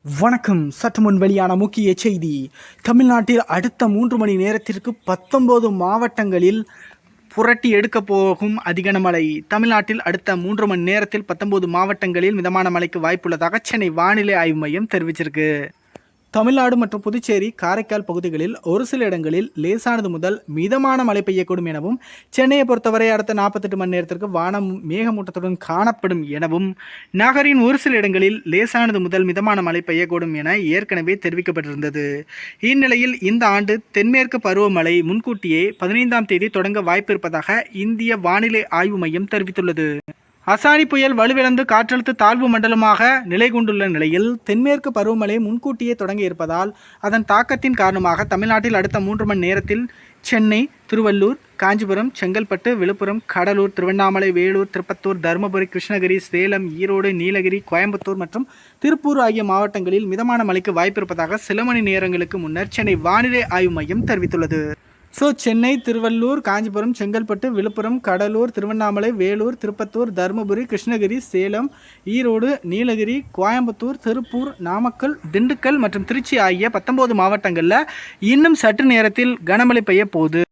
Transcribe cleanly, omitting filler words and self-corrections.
வணக்கம். சற்று முன் வெளியான முக்கிய செய்தி. தமிழ்நாட்டில் அடுத்த 3 மணி நேரத்திற்கு 19 மாவட்டங்களில் புரட்டி எடுக்கப் போகும் அதிகன மழை. தமிழ்நாட்டில் அடுத்த 3 மணி நேரத்தில் 19 மாவட்டங்களில் மிதமான மழைக்கு வாய்ப்புள்ளதாக சென்னை வானிலை ஆய்வு மையம் தெரிவிச்சிருக்கு. தமிழ்நாடு மற்றும் புதுச்சேரி, காரைக்கால் பகுதிகளில் ஒரு சில இடங்களில் லேசானது முதல் மிதமான மழை பெய்யக்கூடும் எனவும், சென்னையை பொறுத்தவரை அடுத்த 48 மணி நேரத்திற்கு வானம் மேகமூட்டத்துடன் காணப்படும் எனவும், நகரின் ஒரு சில இடங்களில் லேசானது முதல் மிதமான மழை பெய்யக்கூடும் என ஏற்கனவே தெரிவிக்கப்பட்டிருந்தது. இந்நிலையில் இந்த ஆண்டு தென்மேற்கு பருவமழை முன்கூட்டியே 15ஆம் தேதி தொடங்க வாய்ப்பு இருப்பதாக இந்திய வானிலை ஆய்வு மையம் தெரிவித்துள்ளது. அசானி புயல் வலுவிழந்து காற்றழுத்த தாழ்வு மண்டலமாக நிலை கொண்டுள்ள நிலையில் தென்மேற்கு பருவமழை முன்கூட்டியே தொடங்க இருப்பதால் அதன் தாக்கத்தின் காரணமாக தமிழ்நாட்டில் அடுத்த 3 மணி நேரத்தில் சென்னை, திருவள்ளூர், காஞ்சிபுரம், செங்கல்பட்டு, விழுப்புரம், கடலூர், திருவண்ணாமலை, வேலூர், திருப்பத்தூர், தருமபுரி, கிருஷ்ணகிரி, சேலம், ஈரோடு, நீலகிரி, கோயம்புத்தூர் மற்றும் திருப்பூர் ஆகிய மாவட்டங்களில் மிதமான மழைக்கு வாய்ப்பு இருப்பதாக சில மணி நேரங்களுக்கு முன்னர் சென்னை வானிலை ஆய்வு மையம் தெரிவித்துள்ளது. சென்னை, திருவள்ளூர், காஞ்சிபுரம், செங்கல்பட்டு, விழுப்புரம், கடலூர், திருவண்ணாமலை, வேலூர், திருப்பத்தூர், தருமபுரி, கிருஷ்ணகிரி, சேலம், ஈரோடு, நீலகிரி, கோயம்புத்தூர், திருப்பூர், நாமக்கல், திண்டுக்கல் மற்றும் திருச்சி ஆகிய 19 மாவட்டங்களில் இன்னும் சற்று நேரத்தில் கனமழை பெய்ய போகுது.